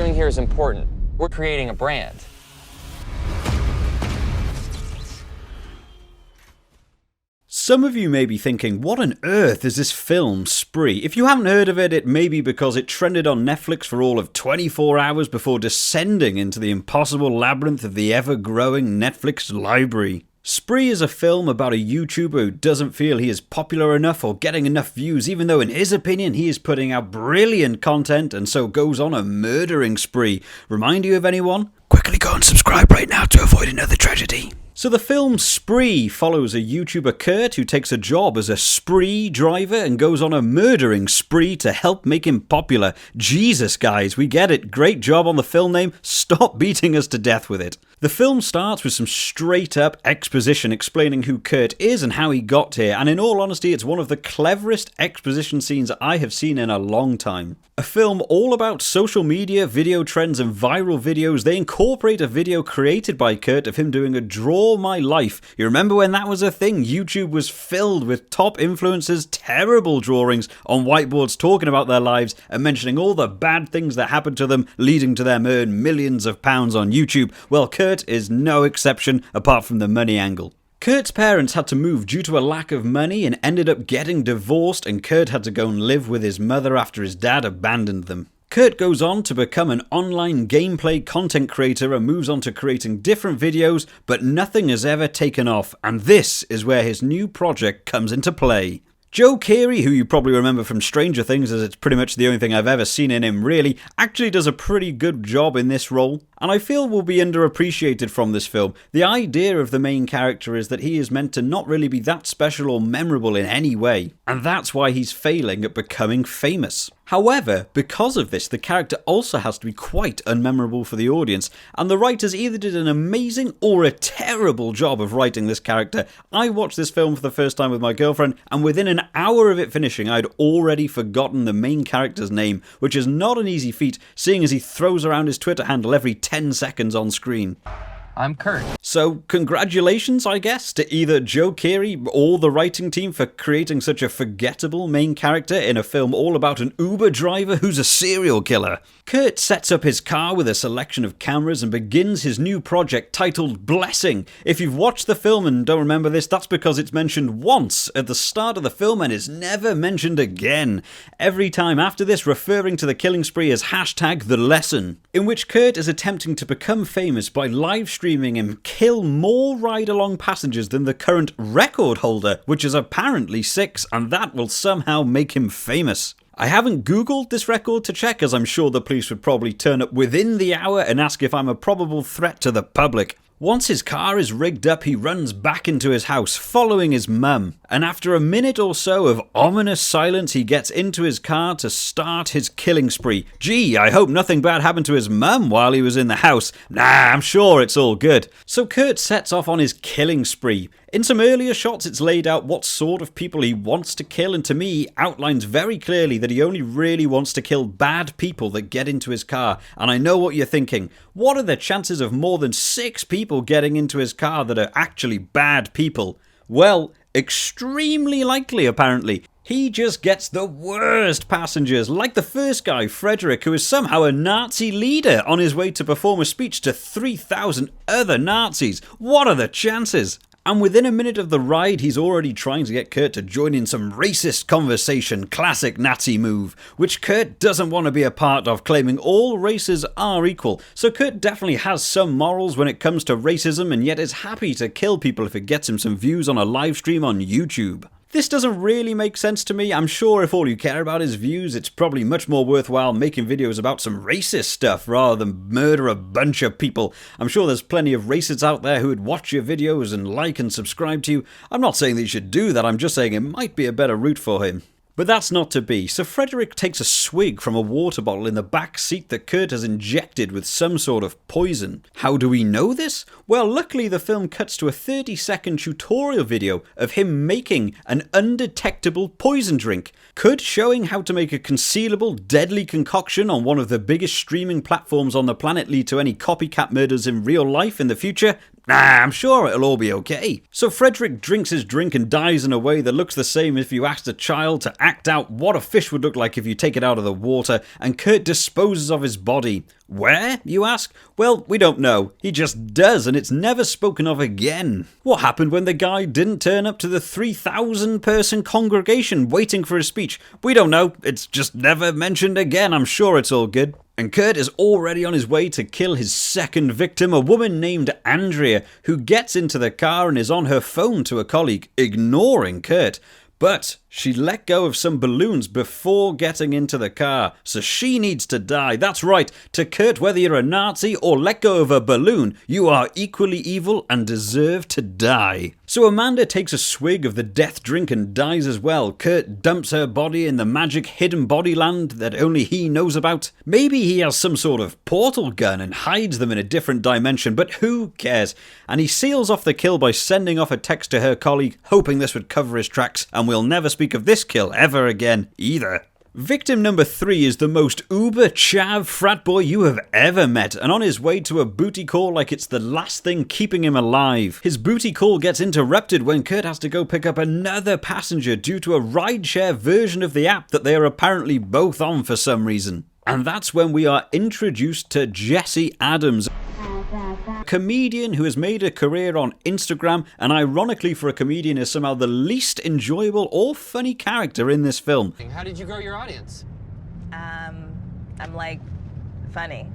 doing here is important. We're creating a brand. Some of you may be thinking, what on earth is this film, Spree? If you haven't heard of it, it may be because it trended on Netflix for all of 24 hours before descending into the impossible labyrinth of the ever-growing Netflix library. Spree is a film about a YouTuber who doesn't feel he is popular enough or getting enough views, even though in his opinion he is putting out brilliant content and so goes on a murdering spree. Remind you of anyone? Quickly go and subscribe right now to avoid another tragedy. So the film Spree follows a YouTuber Kurt who takes a job as a spree driver and goes on a murdering spree to help make him popular. Jesus guys, we get it. Great job on the film name. Stop beating us to death with it. The film starts with some straight up exposition explaining who Kurt is and how he got here, and in all honesty it's one of the cleverest exposition scenes I have seen in a long time. A film all about social media, video trends and viral videos. They incorporate a video created by Kurt of him doing a Draw My Life. You remember when that was a thing? YouTube was filled with top influencers' terrible drawings on whiteboards talking about their lives and mentioning all the bad things that happened to them, leading to them earn millions of pounds on YouTube. Well, Kurt is no exception apart from the money angle. Kurt's parents had to move due to a lack of money and ended up getting divorced, and Kurt had to go and live with his mother after his dad abandoned them. Kurt goes on to become an online gameplay content creator and moves on to creating different videos, but nothing has ever taken off, and this is where his new project comes into play. Joe Keery, who you probably remember from Stranger Things as it's pretty much the only thing I've ever seen in him really, actually does a pretty good job in this role, and I feel will be underappreciated from this film. The idea of the main character is that he is meant to not really be that special or memorable in any way, and that's why he's failing at becoming famous. However, because of this, the character also has to be quite unmemorable for the audience, and the writers either did an amazing or a terrible job of writing this character. I watched this film for the first time with my girlfriend, and within an hour of it finishing, I'd already forgotten the main character's name, which is not an easy feat, seeing as he throws around his Twitter handle every 10 seconds on screen. I'm Kurt. So, congratulations, I guess, to either Joe Keery or the writing team for creating such a forgettable main character in a film all about an Uber driver who's a serial killer. Kurt sets up his car with a selection of cameras and begins his new project titled Blessing. If you've watched the film and don't remember this, that's because it's mentioned once at the start of the film and is never mentioned again. Every time after this referring to the killing spree as #TheLesson, in which Kurt is attempting to become famous by live streaming and kill more ride-along passengers than the current record holder, which is apparently 6, and that will somehow make him famous. I haven't googled this record to check, as I'm sure the police would probably turn up within the hour and ask if I'm a probable threat to the public. Once his car is rigged up, he runs back into his house, following his mum. And after a minute or so of ominous silence, he gets into his car to start his killing spree. Gee, I hope nothing bad happened to his mum while he was in the house. Nah, I'm sure it's all good. So Kurt sets off on his killing spree. In some earlier shots, it's laid out what sort of people he wants to kill, and to me, outlines very clearly that he only really wants to kill bad people that get into his car. And I know what you're thinking. What are the chances of more than 6 people getting into his car that are actually bad people? Well, extremely likely, apparently. He just gets the worst passengers, like the first guy, Frederick, who is somehow a Nazi leader on his way to perform a speech to 3,000 other Nazis. What are the chances? And within a minute of the ride, he's already trying to get Kurt to join in some racist conversation, classic Nazi move, which Kurt doesn't want to be a part of, claiming all races are equal. So Kurt definitely has some morals when it comes to racism, and yet is happy to kill people if it gets him some views on a live stream on YouTube. This doesn't really make sense to me. I'm sure if all you care about is views, it's probably much more worthwhile making videos about some racist stuff rather than murder a bunch of people. I'm sure there's plenty of racists out there who would watch your videos and like and subscribe to you. I'm not saying that you should do that, I'm just saying it might be a better route for him. But that's not to be, so Frederick takes a swig from a water bottle in the back seat that Kurt has injected with some sort of poison. How do we know this? Well, luckily the film cuts to a 30-second tutorial video of him making an undetectable poison drink. Could showing how to make a concealable, deadly concoction on one of the biggest streaming platforms on the planet lead to any copycat murders in real life in the future? Nah, I'm sure it'll all be okay. So Frederick drinks his drink and dies in a way that looks the same if you asked a child to act out what a fish would look like if you take it out of the water, and Kurt disposes of his body. Where, you ask? Well, we don't know. He just does, and it's never spoken of again. What happened when the guy didn't turn up to the 3,000 person congregation waiting for his speech? We don't know. It's just never mentioned again. I'm sure it's all good. And Kurt is already on his way to kill his second victim, a woman named Andrea, who gets into the car and is on her phone to a colleague, ignoring Kurt. But she let go of some balloons before getting into the car, so she needs to die. That's right, to Kurt, whether you're a Nazi or let go of a balloon, you are equally evil and deserve to die. So Amanda takes a swig of the death drink and dies as well. Kurt dumps her body in the magic hidden body land that only he knows about. Maybe he has some sort of portal gun and hides them in a different dimension, but who cares? And he seals off the kill by sending off a text to her colleague, hoping this would cover his tracks, and we'll never speak of this kill ever again either. Victim number 3 is the most uber chav frat boy you have ever met, and on his way to a booty call like it's the last thing keeping him alive. His booty call gets interrupted when Kurt has to go pick up another passenger due to a rideshare version of the app that they are apparently both on for some reason. And that's when we are introduced to Jesse Adams, a comedian who has made a career on Instagram, and ironically for a comedian is somehow the least enjoyable or funny character in this film. How did you grow your audience? I'm like, funny.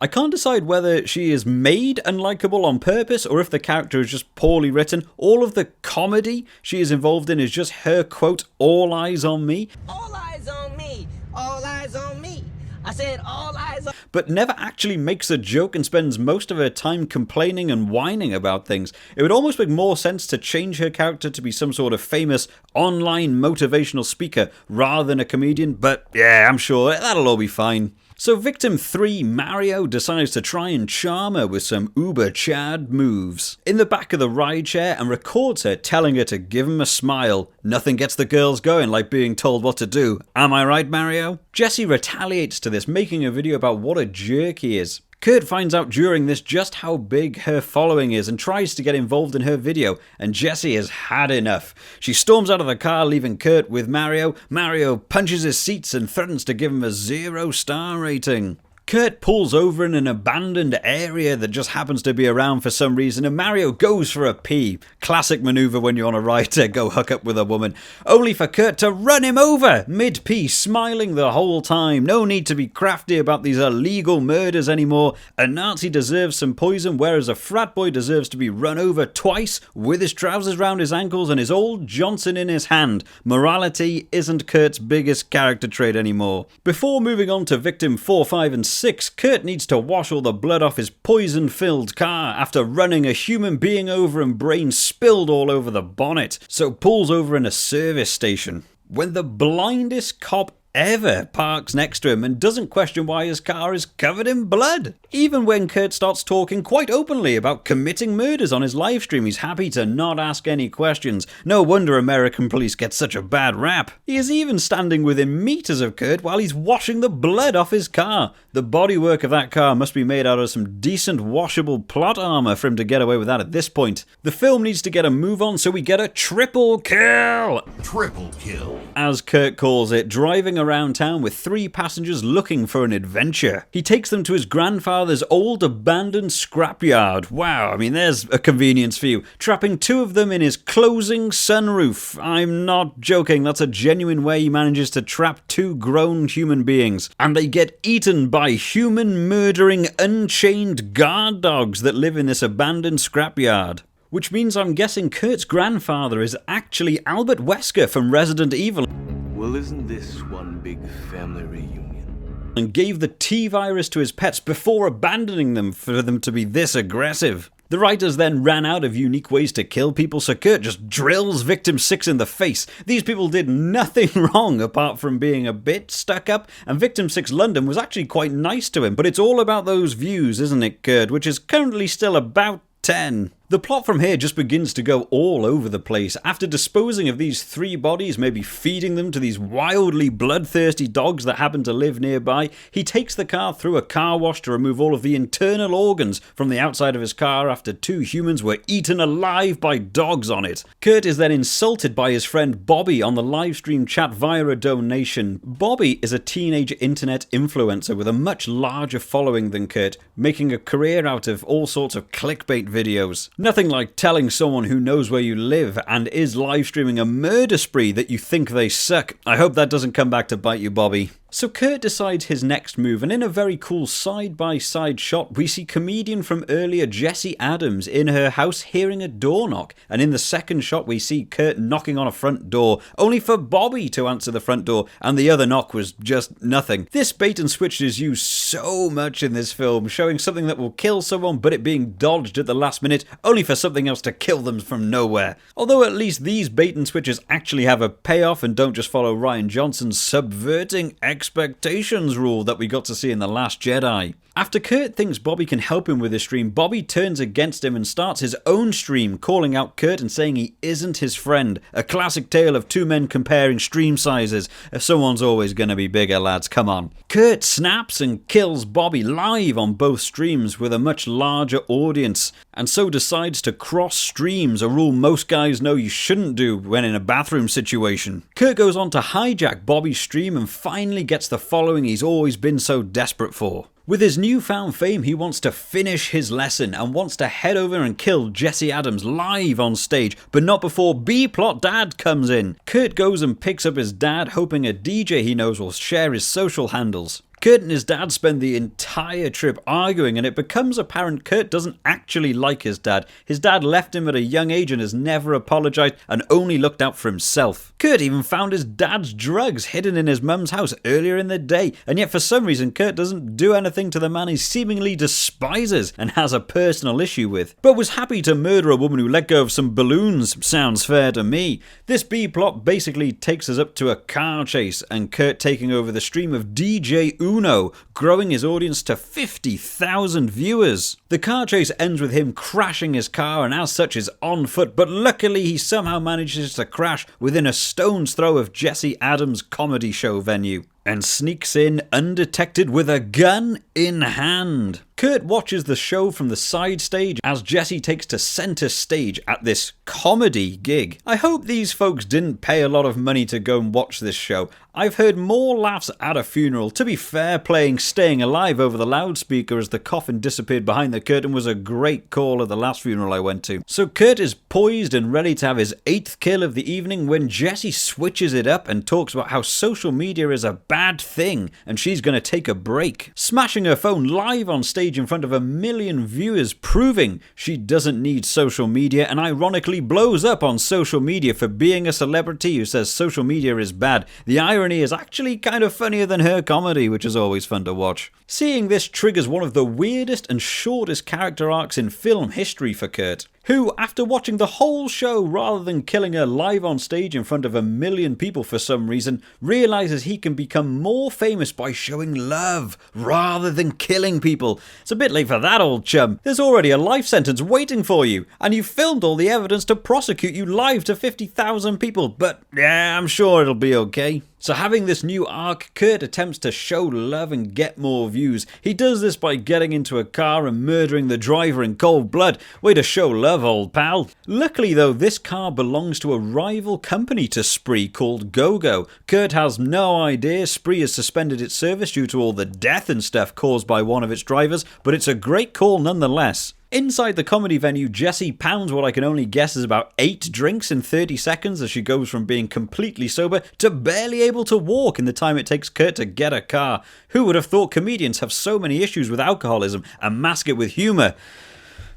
I can't decide whether she is made unlikable on purpose or if the character is just poorly written. All of the comedy she is involved in is just her quote, "all eyes on me." All eyes on me. All eyes on me. I said all eyes on... But never actually makes a joke and spends most of her time complaining and whining about things. It would almost make more sense to change her character to be some sort of famous online motivational speaker rather than a comedian, but yeah, I'm sure that'll all be fine. So victim 3, Mario, decides to try and charm her with some uber chad moves in the back of the rideshare and records her telling her to give him a smile. Nothing gets the girls going like being told what to do. Am I right, Mario? Jesse retaliates to this, making a video about what a jerk he is. Kurt finds out during this just how big her following is and tries to get involved in her video, and Jessie has had enough. She storms out of the car, leaving Kurt with Mario. Mario punches his seats and threatens to give him a 0-star rating. Kurt pulls over in an abandoned area that just happens to be around for some reason, and Mario goes for a pee. Classic maneuver when you're on a ride to go hook up with a woman. Only for Kurt to run him over mid-pee, smiling the whole time. No need to be crafty about these illegal murders anymore. A Nazi deserves some poison, whereas a frat boy deserves to be run over twice with his trousers round his ankles and his old Johnson in his hand. Morality isn't Kurt's biggest character trait anymore. Before moving on to victim 4, 5 and 6, Kurt needs to wash all the blood off his poison-filled car after running a human being over and brains spilled all over the bonnet, so pulls over in a service station. When the blindest cop ever parks next to him and doesn't question why his car is covered in blood. Even when Kurt starts talking quite openly about committing murders on his livestream, he's happy to not ask any questions. No wonder American police get such a bad rap. He is even standing within meters of Kurt while he's washing the blood off his car. The bodywork of that car must be made out of some decent washable plot armor for him to get away with that at this point. The film needs to get a move on, so we get a triple kill! Triple kill. As Kurt calls it, driving around town with 3 passengers looking for an adventure. He takes them to his grandfather's old abandoned scrapyard. Wow, I mean, there's a convenience for you. Trapping 2 of them in his closing sunroof. I'm not joking, that's a genuine way he manages to trap 2 grown human beings. And they get eaten by human murdering unchained guard dogs that live in this abandoned scrapyard. Which means I'm guessing Kurt's grandfather is actually Albert Wesker from Resident Evil. Well, isn't this one big family reunion? And gave the T-virus to his pets before abandoning them for them to be this aggressive. The writers then ran out of unique ways to kill people, so Kurt just drills victim 6 in the face. These people did nothing wrong apart from being a bit stuck up, and victim 6 London was actually quite nice to him. But it's all about those views, isn't it, Kurt? Which is currently still about 10. The plot from here just begins to go all over the place. After disposing of these 3 bodies, maybe feeding them to these wildly bloodthirsty dogs that happen to live nearby, he takes the car through a car wash to remove all of the internal organs from the outside of his car after 2 humans were eaten alive by dogs on it. Kurt is then insulted by his friend Bobby on the livestream chat via a donation. Bobby is a teenage internet influencer with a much larger following than Kurt, making a career out of all sorts of clickbait videos. Nothing like telling someone who knows where you live and is live streaming a murder spree that you think they suck. I hope that doesn't come back to bite you, Bobby. So Kurt decides his next move, and in a very cool side-by-side shot, we see comedian from earlier Jessie Adams in her house hearing a door knock, and in the second shot we see Kurt knocking on a front door, only for Bobby to answer the front door, and the other knock was just nothing. This bait and switch is used so much in this film, showing something that will kill someone, but it being dodged at the last minute, only for something else to kill them from nowhere. Although at least these bait and switches actually have a payoff and don't just follow Rian Johnson's subverting expectations rule that we got to see in The Last Jedi. After Kurt thinks Bobby can help him with his stream, Bobby turns against him and starts his own stream, calling out Kurt and saying he isn't his friend. A classic tale of 2 men comparing stream sizes. If someone's always gonna be bigger, lads, come on. Kurt snaps and kills Bobby live on both streams with a much larger audience, and so decides to cross streams, a rule most guys know you shouldn't do when in a bathroom situation. Kurt goes on to hijack Bobby's stream and finally gets the following he's always been so desperate for. With his newfound fame, he wants to finish his lesson and wants to head over and kill Jessie Adams live on stage, but not before B-Plot Dad comes in. Kurt goes and picks up his dad, hoping a DJ he knows will share his social handles. Kurt and his dad spend the entire trip arguing, and it becomes apparent Kurt doesn't actually like his dad. His dad left him at a young age and has never apologized and only looked out for himself. Kurt even found his dad's drugs hidden in his mum's house earlier in the day, and yet for some reason Kurt doesn't do anything to the man he seemingly despises and has a personal issue with, but was happy to murder a woman who let go of some balloons. Sounds fair to me. This B-plot basically takes us up to a car chase, and Kurt taking over the stream of DJ Uno, growing his audience to 50,000 viewers. The car chase ends with him crashing his car and as such is on foot, but luckily he somehow manages to crash within a stone's throw of Jessie Adams' comedy show venue and sneaks in undetected with a gun in hand. Kurt watches the show from the side stage as Jessie takes to center stage at this comedy gig. I hope these folks didn't pay a lot of money to go and watch this show. I've heard more laughs at a funeral. To be fair, playing Staying Alive over the loudspeaker as the coffin disappeared behind the curtain was a great call at the last funeral I went to. So Kurt is poised and ready to have his 8th kill of the evening when Jessie switches it up and talks about how social media is a bad thing and she's going to take a break, smashing her phone live on stage in front of 1 million viewers, proving she doesn't need social media, and ironically blows up on social media for being a celebrity who says social media is bad. The irony is actually kind of funnier than her comedy, which is always fun to watch. Seeing this triggers one of the weirdest and shortest character arcs in film history for Kurt, who, after watching the whole show rather than killing her live on stage in front of 1 million people for some reason, realizes he can become more famous by showing love rather than killing people. It's a bit late for that, old chum. There's already a life sentence waiting for you, and you filmed all the evidence to prosecute you live to 50,000 people, but yeah, I'm sure it'll be okay. So having this new arc, Kurt attempts to show love and get more views. He does this by getting into a car and murdering the driver in cold blood. Way to show love, old pal. Luckily though, this car belongs to a rival company to Spree called GoGo. Kurt has no idea Spree has suspended its service due to all the death and stuff caused by one of its drivers, but it's a great call nonetheless. Inside the comedy venue, Jessie pounds what I can only guess is about 8 drinks in 30 seconds as she goes from being completely sober to barely able to walk in the time it takes Kurt to get a car. Who would have thought comedians have so many issues with alcoholism and mask it with humour?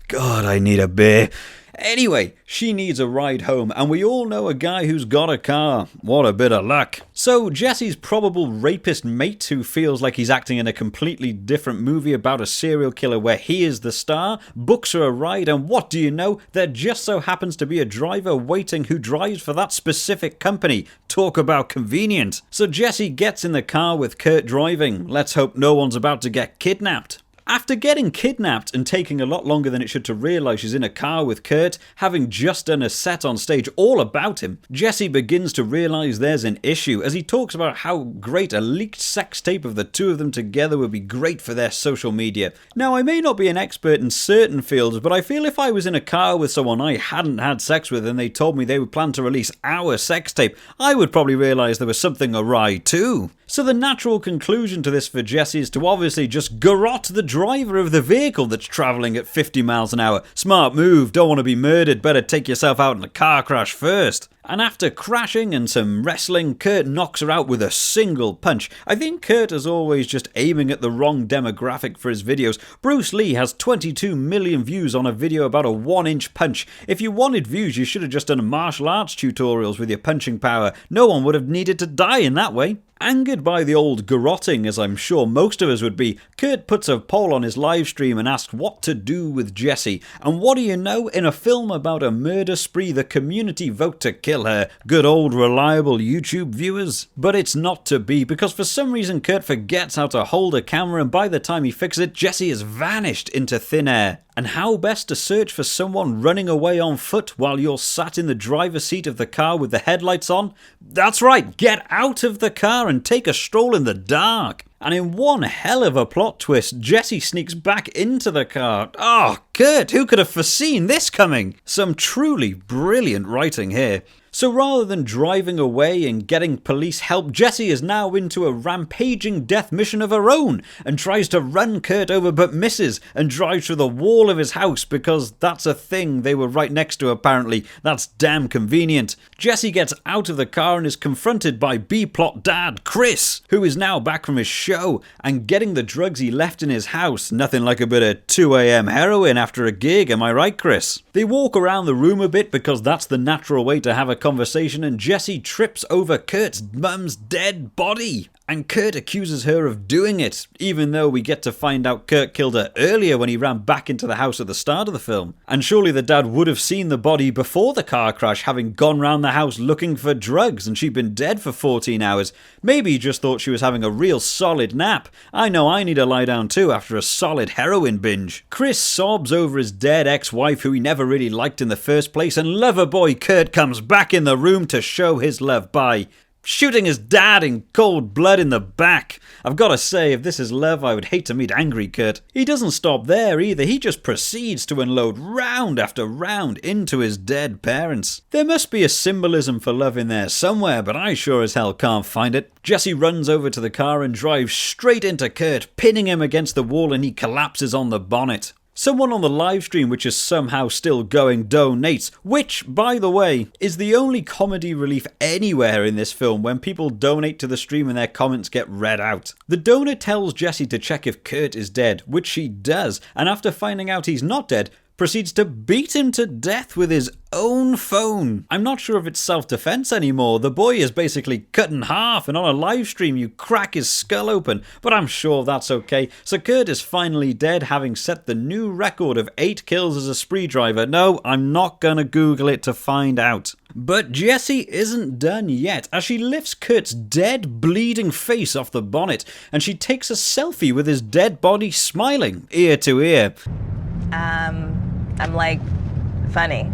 God, I need a beer. Anyway, she needs a ride home, and we all know a guy who's got a car. What a bit of luck. So Jessie's probable rapist mate, who feels like he's acting in a completely different movie about a serial killer where he is the star, books her a ride, and what do you know? There just so happens to be a driver waiting who drives for that specific company. Talk about convenient. So Jessie gets in the car with Kurt driving. Let's hope no one's about to get kidnapped. After getting kidnapped and taking a lot longer than it should to realise she's in a car with Kurt, having just done a set on stage all about him, Jesse begins to realise there's an issue as he talks about how great a leaked sex tape of the two of them together would be great for their social media. Now, I may not be an expert in certain fields, but I feel if I was in a car with someone I hadn't had sex with and they told me they would plan to release our sex tape, I would probably realise there was something awry too. So the natural conclusion to this for Jesse is to obviously just garrote the driver of the vehicle that's travelling at 50 miles an hour. Smart move, don't want to be murdered, better take yourself out in a car crash first. And after crashing and some wrestling, Kurt knocks her out with a single punch. I think Kurt is always just aiming at the wrong demographic for his videos. Bruce Lee has 22 million views on a video about a 1-inch punch. If you wanted views, you should have just done martial arts tutorials with your punching power. No one would have needed to die in that way. Angered by the old garroting, as I'm sure most of us would be, Kurt puts a poll on his live stream and asks what to do with Jesse. And what do you know? In a film about a murder spree, the community vote to kill her. Good old reliable YouTube viewers. But it's not to be, because for some reason Kurt forgets how to hold a camera, and by the time he fixes it, Jesse has vanished into thin air. And how best to search for someone running away on foot while you're sat in the driver's seat of the car with the headlights on? That's right, get out of the car and take a stroll in the dark. And in one hell of a plot twist, Jesse sneaks back into the car. Oh, Kurt, who could have foreseen this coming? Some truly brilliant writing here. So rather than driving away and getting police help, Jesse is now into a rampaging death mission of her own and tries to run Kurt over but misses and drives through the wall of his house because that's a thing they were right next to apparently. That's damn convenient. Jesse gets out of the car and is confronted by B-plot dad Chris, who is now back from his show and getting the drugs he left in his house. Nothing like a bit of 2 a.m. heroin after a gig, am I right, Chris? They walk around the room a bit because that's the natural way to have a conversation, and Jesse trips over Kurt's mum's dead body. And Kurt accuses her of doing it, even though we get to find out Kurt killed her earlier when he ran back into the house at the start of the film. And surely the dad would have seen the body before the car crash, having gone round the house looking for drugs, and she'd been dead for 14 hours. Maybe he just thought she was having a real solid nap. I know I need to lie down too after a solid heroin binge. Chris sobs over his dead ex-wife who he never really liked in the first place, and lover boy Kurt comes back in the room to show his love by shooting his dad in cold blood in the back. I've got to say, if this is love, I would hate to meet angry Kurt. He doesn't stop there either. He just proceeds to unload round after round into his dead parents. There must be a symbolism for love in there somewhere, but I sure as hell can't find it. Jesse runs over to the car and drives straight into Kurt, pinning him against the wall, and he collapses on the bonnet. Someone on the live stream, which is somehow still going, donates, which, by the way, is the only comedy relief anywhere in this film when people donate to the stream and their comments get read out. The donor tells Jesse to check if Kurt is dead, which she does, and after finding out he's not dead, proceeds to beat him to death with his own phone. I'm not sure if it's self-defense anymore. The boy is basically cut in half, and on a live stream you crack his skull open, but I'm sure that's okay. So Kurt is finally dead, having set the new record of 8 kills as a spree driver. No, I'm not gonna Google it to find out. But Jesse isn't done yet, as she lifts Kurt's dead, bleeding face off the bonnet, and she takes a selfie with his dead body smiling, ear to ear. I'm like, funny.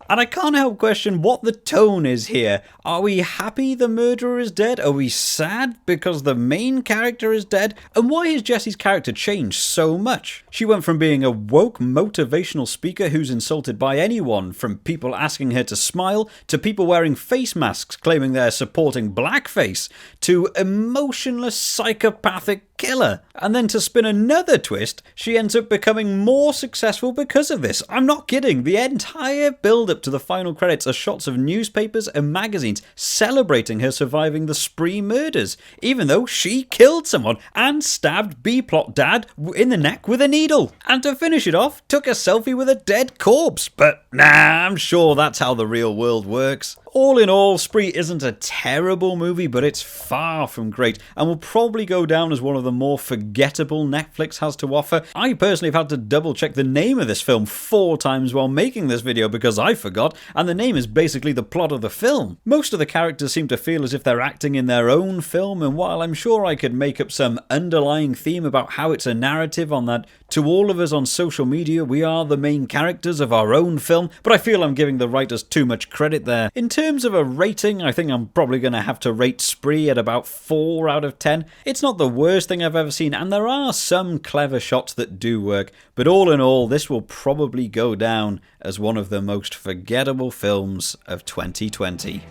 And I can't help question what the tone is here. Are we happy the murderer is dead? Are we sad because the main character is dead? And why has Jesse's character changed so much? She went from being a woke motivational speaker who's insulted by anyone, from people asking her to smile, to people wearing face masks claiming they're supporting blackface, to emotionless psychopathic killer. And then to spin another twist, she ends up becoming more successful because of this. I'm not kidding. The entire build-up to the final credits are shots of newspapers and magazines celebrating her surviving the spree murders, even though she killed someone and stabbed B-plot dad in the neck with a needle. And to finish it off, took a selfie with a dead corpse. But nah, I'm sure that's how the real world works. All in all, Spree isn't a terrible movie, but it's far from great, and will probably go down as one of the more forgettable Netflix has to offer. I personally have had to double check the name of this film 4 times while making this video because I forgot forgot, and the name is basically the plot of the film. Most of the characters seem to feel as if they're acting in their own film, and while I'm sure I could make up some underlying theme about how it's a narrative on that, to all of us on social media, we are the main characters of our own film, but I feel I'm giving the writers too much credit there. In terms of a rating, I think I'm probably going to have to rate Spree at about 4 out of 10. It's not the worst thing I've ever seen, and there are some clever shots that do work, but all in all, this will probably go down as one of the most forgettable films of 2020.